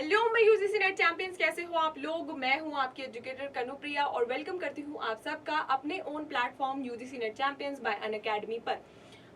Hello मैं UGC net champions, कैसे हो आप लोग। मैं हूं आपकी एजुकेटर कनुप्रिया और वेलकम करती हूं आप सबका अपने own platform UGC net champions bye Unacademy पर।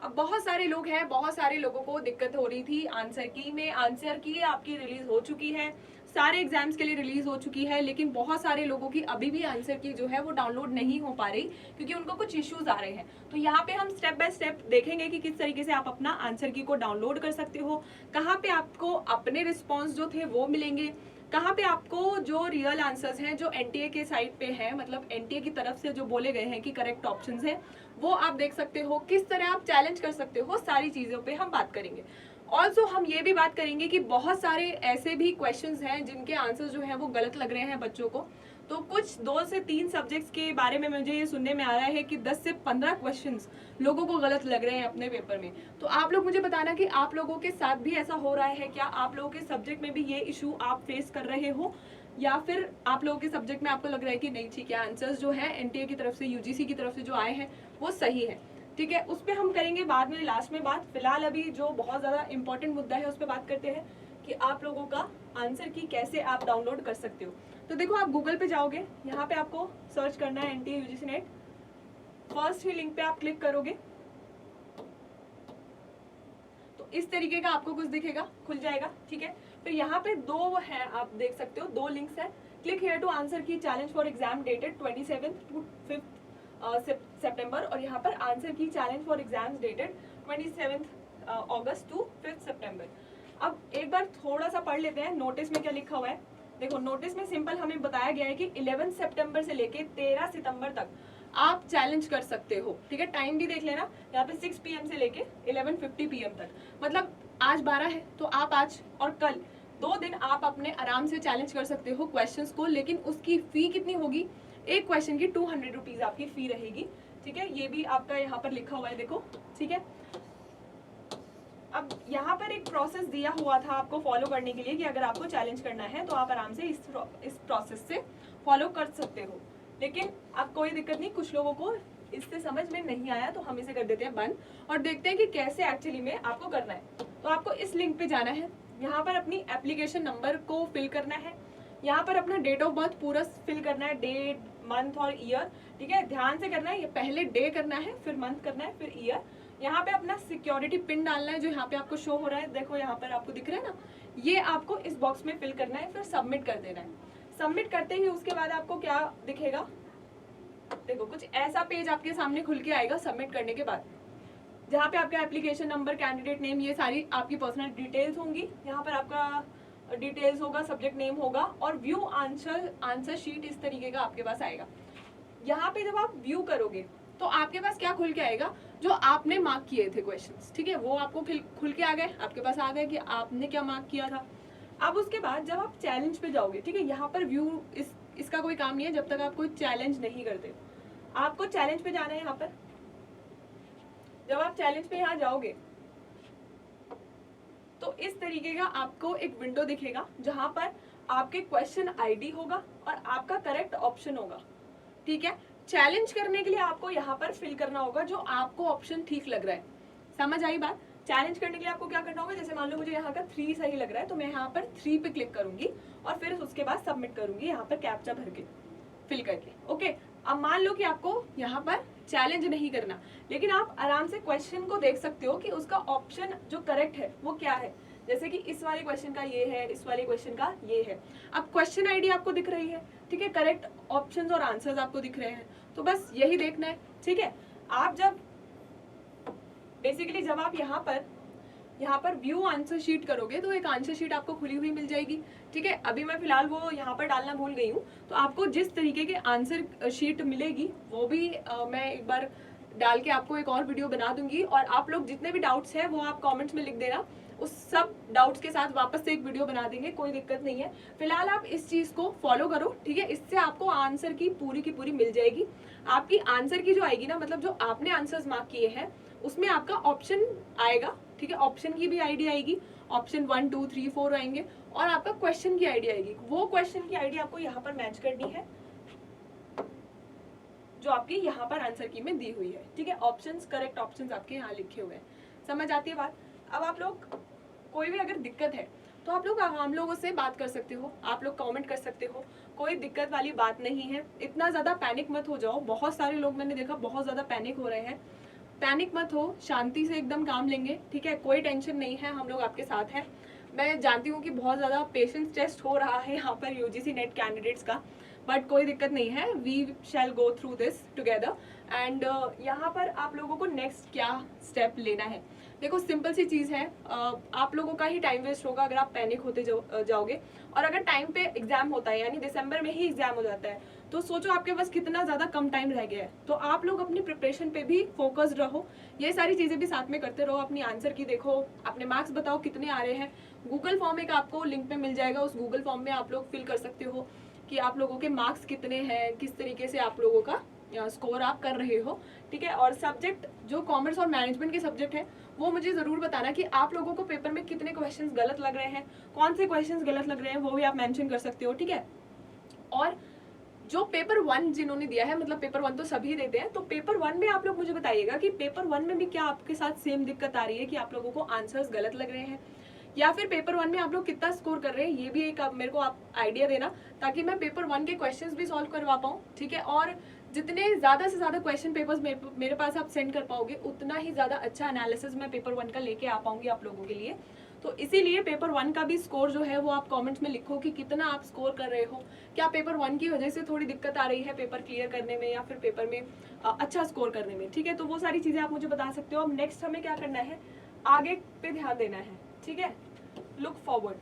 अब बहुत सारे लोग हैं, बहुत सारे लोगों को दिक्कत हो रही थी आंसर की में। आंसर की आपकी रिलीज हो चुकी है, सारे एग्जाम्स के लिए रिलीज हो चुकी है, लेकिन बहुत सारे लोगों की अभी भी आंसर की जो है वो डाउनलोड नहीं हो पा रही क्योंकि उनको कुछ इश्यूज आ रहे हैं। तो यहाँ पे हम स्टेप बाय स्टेप देखेंगे कि किस तरीके से आप अपना आंसर की को डाउनलोड कर सकते हो, कहाँ पे आपको अपने रिस्पॉन्स जो थे वो मिलेंगे, कहाँ पे आपको जो रियल आंसर्स हैं जो एनटीए के साइड पे है, मतलब एनटीए की तरफ से जो बोले गए हैं कि करेक्ट ऑप्शंस हैं, वो आप देख सकते हो, किस तरह आप चैलेंज कर सकते हो, सारी चीजों पे हम बात करेंगे। ऑल्सो हम ये भी बात करेंगे कि बहुत सारे ऐसे भी क्वेश्चंस हैं जिनके आंसर जो है वो गलत लग रहे हैं बच्चों को। तो कुछ 2 से 3 सब्जेक्ट्स के बारे में मुझे ये सुनने में आ रहा है कि 10 से 15 क्वेश्चंस लोगों को गलत लग रहे हैं अपने पेपर में। तो आप लोग मुझे बताना कि आप लोगों के साथ भी ऐसा हो रहा है क्या, आप लोगों के सब्जेक्ट में भी ये इशू आप फेस कर रहे हो, या फिर आप लोगों के सब्जेक्ट में आपको लग रहा है कि नहीं ठीक है, आंसर्स जो है एनटीए की तरफ से, यूजीसी की तरफ से जो आए हैं वो सही है। ठीक है, उस पर हम करेंगे बाद में, लास्ट में बात। फिलहाल अभी जो बहुत ज़्यादा इंपॉर्टेंट मुद्दा है उस पर बात करते हैं कि आप लोगों का आंसर की कैसे आप डाउनलोड कर सकते हो। तो देखो, आप गूगल पे जाओगे, यहाँ पे आपको सर्च करना है एनटीए यूजीसी नेट। फर्स्ट ही लिंक पे आप क्लिक करोगे तो इस तरीके का आपको कुछ दिखेगा, खुल जाएगा। ठीक है, फिर यहाँ पे 2 है, आप देख सकते हो 2 लिंक्स है। Click here to answer key challenge for exam dated 27 to 5 सितंबर, और यहाँ पर answer key challenge for exams dated 27 अगस्त टू 5 सितंबर। अब एक बार थोड़ा सा पढ़ लेते हैं नोटिस में क्या लिखा हुआ है। देखो, नोटिस में सिंपल हमें बताया गया है कि 11 सितंबर से लेके 13 सितंबर तक आप चैलेंज कर सकते हो। ठीक है, टाइम भी देख लेना, यहाँ पे 6 PM से लेके 11:50 PM तक, मतलब आज 12 है तो आप आज और कल 2 दिन आप अपने आराम से चैलेंज कर सकते हो क्वेश्चंस को। लेकिन उसकी फी कितनी होगी, एक क्वेश्चन की 200 रुपीज आपकी फी रहेगी। ठीक है, ये भी आपका यहाँ पर लिखा हुआ है, देखो। ठीक है, अब यहाँ पर एक प्रोसेस दिया हुआ था आपको फॉलो करने के लिए कि अगर आपको चैलेंज करना है तो आप आराम से इस प्रोसेस से फॉलो कर सकते हो। लेकिन अब कोई दिक्कत नहीं, कुछ लोगों को इससे समझ में नहीं आया तो हम इसे कर देते हैं बंद और देखते हैं कि कैसे एक्चुअली में आपको करना है। तो आपको इस लिंक पे जाना है, यहाँ पर अपनी एप्लीकेशन नंबर को फिल करना है, यहाँ पर अपना डेट ऑफ बर्थ पूरा फिल करना है, डेट, मंथ और ईयर। ठीक है, ध्यान से करना है, ये पहले डे करना है, फिर मंथ करना है, फिर ईयर। यहाँ पे अपना सिक्योरिटी पिन डालना है जो यहाँ पे आपको शो हो रहा है, देखो यहाँ पर आपको दिख रहा है ना, ये आपको इस बॉक्स में फिल करना है, फिर सबमिट कर देना है। सबमिट करते ही उसके बाद आपको क्या दिखेगा, देखो कुछ ऐसा पेज आपके सामने खुल के आएगा सबमिट करने के बाद, जहाँ पे आपका एप्लीकेशन नंबर, कैंडिडेट नेम, ये सारी आपकी पर्सनल डिटेल्स होंगी। यहाँ पर आपका डिटेल्स होगा, सब्जेक्ट नेम होगा और व्यू आंसर शीट इस तरीके का आपके पास आएगा। यहाँ पे जब आप व्यू करोगे तो आपके पास क्या खुल के आएगा, जो आपने मार्क किए थे क्वेश्चंस। ठीक है, वो आपको खुल के आ गए, आपके पास आ गए कि आपने क्या मार्क किया था। अब उसके बाद जब आप चैलेंज पे जाओगे, ठीक है, यहाँ पर व्यू इसका कोई काम नहीं है जब तक आप कोई चैलेंज नहीं करते। आपको चैलेंज पे जाना है। यहाँ पर जब आप चैलेंज पे यहाँ जाओगे तो इस तरीके का आपको एक विंडो दिखेगा जहां पर आपके क्वेश्चन आईडी होगा और आपका करेक्ट ऑप्शन होगा। ठीक है, चैलेंज करने के लिए आपको यहाँ पर फिल करना होगा जो आपको ऑप्शन ठीक लग रहा है। समझ आई बात। चैलेंज करने के लिए आपको क्या करना होगा, जैसे मान लो मुझे यहाँ का 3 सही लग रहा है तो मैं यहाँ पर 3 पे क्लिक करूंगी और फिर उसके बाद सबमिट करूंगी, यहाँ पर कैप्चा भर के फिल करके। ओके, अब मान लो कि आपको यहाँ पर चैलेंज नहीं करना, लेकिन आप आराम से क्वेश्चन को देख सकते हो कि उसका ऑप्शन जो करेक्ट है वो क्या है। जैसे कि इस वाले क्वेश्चन का ये है, इस वाले क्वेश्चन का ये है। अब क्वेश्चन आईडी आपको दिख रही है, ठीक है, करेक्ट ऑप्शंस और आंसर्स आपको दिख रहे हैं, तो बस यही देखना है। ठीक है, आप जब बेसिकली जब आप यहाँ पर व्यू आंसर शीट करोगे तो एक आंसर शीट आपको खुली हुई मिल जाएगी। ठीक है, अभी मैं फिलहाल वो यहाँ पर डालना भूल गई हूँ, तो आपको जिस तरीके के आंसर शीट मिलेगी वो भी मैं एक बार डाल के आपको एक और वीडियो बना दूंगी, और आप लोग जितने भी डाउट्स हैं वो आप कमेंट्स में लिख देना, उस सब डाउट्स के साथ वापस से एक वीडियो बना देंगे, कोई दिक्कत नहीं है। फिलहाल आप इस चीज को फॉलो करो। ठीक है, इससे आपको आंसर की पूरी मिल जाएगी। आपकी आंसर की जो आएगी ना, मतलब जो आपने आंसर्स मार्क किए हैं उसमें आपका ऑप्शन आएगा। ठीक है, ऑप्शन की भी आईडी आएगी, ऑप्शन 1 2 3 4 आएंगे, और आपका क्वेश्चन की आईडी आएगी। वो क्वेश्चन की आईडी आपको यहाँ पर मैच करनी है जो आपकी यहाँ पर आंसर की में दी हुई है। ठीक है, ऑप्शंस, करेक्ट ऑप्शंस आपके यहाँ लिखे हुए हैं। समझ आती है बात। अब आप लोग कोई भी अगर दिक्कत है तो आप लोग हम लोगों से बात कर सकते हो, आप लोग कमेंट कर सकते हो, कोई दिक्कत वाली बात नहीं है। इतना ज़्यादा पैनिक मत हो जाओ, बहुत सारे लोग मैंने देखा बहुत ज़्यादा पैनिक हो रहे हैं। पैनिक मत हो, शांति से एकदम काम लेंगे, ठीक है, कोई टेंशन नहीं है, हम लोग आपके साथ हैं। मैं जानती हूँ कि बहुत ज़्यादा पेशेंस टेस्ट हो रहा है यहाँ पर यूजीसी नेट कैंडिडेट्स का, बट कोई दिक्कत नहीं है, we shall go through this together. And यहाँ पर आप लोगों को नेक्स्ट क्या स्टेप लेना है, देखो सिंपल सी चीज़ है, आप लोगों का ही टाइम वेस्ट होगा अगर आप पैनिक होते जाओगे। और अगर टाइम पे एग्जाम होता है, यानी दिसंबर में ही एग्जाम हो जाता है, तो सोचो आपके पास कितना ज़्यादा कम टाइम रह गया है। तो आप लोग अपनी प्रिपरेशन पे भी फोकस्ड रहो, ये सारी चीज़ें भी साथ में करते रहो, अपनी आंसर की देखो, अपने मार्क्स बताओ कितने आ रहे हैं। गूगल फॉर्म एक आपको लिंक पे मिल जाएगा, उस गूगल फॉर्म में आप लोग फिल कर सकते हो कि आप लोगों के मार्क्स कितने हैं, किस तरीके से आप लोगों का स्कोर आप कर रहे हो, ठीक है। और सब्जेक्ट जो कॉमर्स और मैनेजमेंट के सब्जेक्ट है, वो मुझे ज़रूर बताना कि आप लोगों को पेपर में कितने क्वेश्चंस गलत लग रहे हैं, कौन से क्वेश्चंस गलत लग रहे हैं, वो भी आप मेंशन कर सकते हो, ठीक है। और जो पेपर 1 जिन्होंने दिया है, मतलब पेपर 1 तो सभी देते हैं, तो पेपर 1 में आप लोग मुझे बताइएगा कि पेपर 1 में भी क्या आपके साथ सेम दिक्कत आ रही है कि आप लोगों को आंसर्स गलत लग रहे हैं, या फिर पेपर 1 में आप लोग कितना स्कोर कर रहे हैं, ये भी एक मेरे को आप आइडिया देना, ताकि मैं पेपर 1 के क्वेश्चंस भी सॉल्व करवा पाऊँ, ठीक है। और जितने ज़्यादा से ज़्यादा क्वेश्चन पेपर्स मेरे पास आप सेंड कर पाओगे, उतना ही ज़्यादा अच्छा एनालिसिस मैं पेपर 1 का लेके आ पाऊंगी आप लोगों के लिए। तो इसीलिए पेपर 1 का भी स्कोर जो है वो आप कमेंट्स में लिखो कि कितना आप स्कोर कर रहे हो, क्या पेपर 1 की वजह से थोड़ी दिक्कत आ रही है पेपर क्लियर करने में, या फिर पेपर में अच्छा स्कोर करने में, ठीक है। तो वो सारी चीज़ें आप मुझे बता सकते हो। अब नेक्स्ट हमें क्या करना है, आगे पे ध्यान देना है, ठीक है। लुक फॉरवर्ड,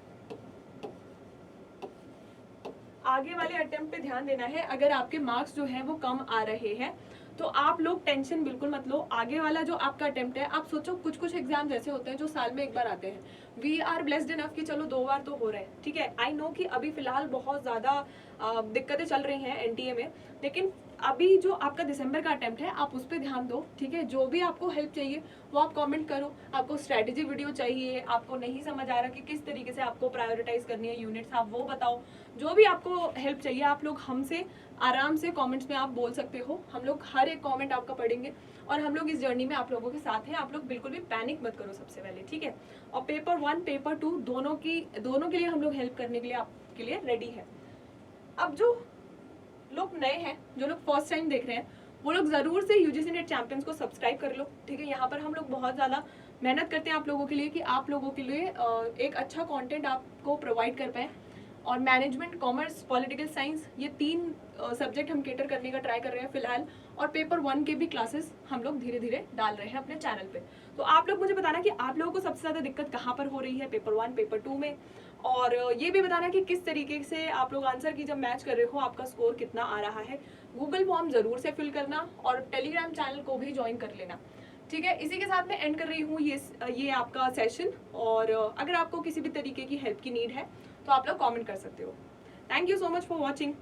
आगे वाले अटेम्प्ट पे ध्यान देना है। अगर आपके मार्क्स जो है वो कम आ रहे हैं तो आप लोग टेंशन बिल्कुल मत लो। आगे वाला जो आपका अटेम्प्ट है, आप सोचो कुछ कुछ एग्जाम्स ऐसे होते हैं जो साल में एक बार आते हैं, वी आर ब्लेस्ड इनफ कि चलो 2 बार तो हो रहे हैं, ठीक है। आई नो कि अभी फिलहाल बहुत ज़्यादा दिक्कतें चल रही हैं एनटीए में, लेकिन अभी जो आपका दिसंबर का अटेम्प्ट है आप उस पर ध्यान दो, ठीक है। जो भी आपको हेल्प चाहिए वो आप कमेंट करो, आपको स्ट्रैटेजी वीडियो चाहिए, आपको नहीं समझ आ रहा कि किस तरीके से आपको प्रायोरिटाइज करनी है यूनिट्स, आप वो बताओ। जो भी आपको हेल्प चाहिए आप लोग हमसे आराम से कमेंट्स में आप बोल सकते हो, हम लोग हर एक कमेंट आपका पढ़ेंगे और हम लोग इस जर्नी में आप लोगों के साथ हैं। आप लोग बिल्कुल भी पैनिक मत करो सबसे पहले, ठीक है। और पेपर 1 पेपर 2 दोनों के लिए हम लोग हेल्प करने के लिए आपके लिए रेडी है। अब जो लोग नए हैं, जो लोग फर्स्ट टाइम देख रहे हैं, वो लोग ज़रूर से यूजीसी नेट चैंपियंस को सब्सक्राइब कर लो, ठीक है। यहाँ पर हम लोग बहुत ज़्यादा मेहनत करते हैं आप लोगों के लिए कि आप लोगों के लिए एक अच्छा कंटेंट आपको प्रोवाइड कर पाए। और मैनेजमेंट, कॉमर्स, पॉलिटिकल साइंस, ये 3 सब्जेक्ट हम केटर करने का ट्राई कर रहे हैं फिलहाल। और पेपर 1 के भी क्लासेस हम लोग धीरे धीरे डाल रहे हैं अपने चैनल पे। तो आप लोग मुझे बताना कि आप लोगों को सबसे ज़्यादा दिक्कत कहाँ पर हो रही है पेपर 1 पेपर 2 में, और ये भी बताना कि किस तरीके से आप लोग आंसर की जब मैच कर रहे हो आपका स्कोर कितना आ रहा है। गूगल फॉर्म ज़रूर से फिल करना और टेलीग्राम चैनल को भी ज्वाइन कर लेना, ठीक है। इसी के साथ मैं एंड कर रही हूँ ये आपका सेशन। और अगर आपको किसी भी तरीके की हेल्प की नीड है तो आप लोग कमेंट कर सकते हो। Thank you so much for watching.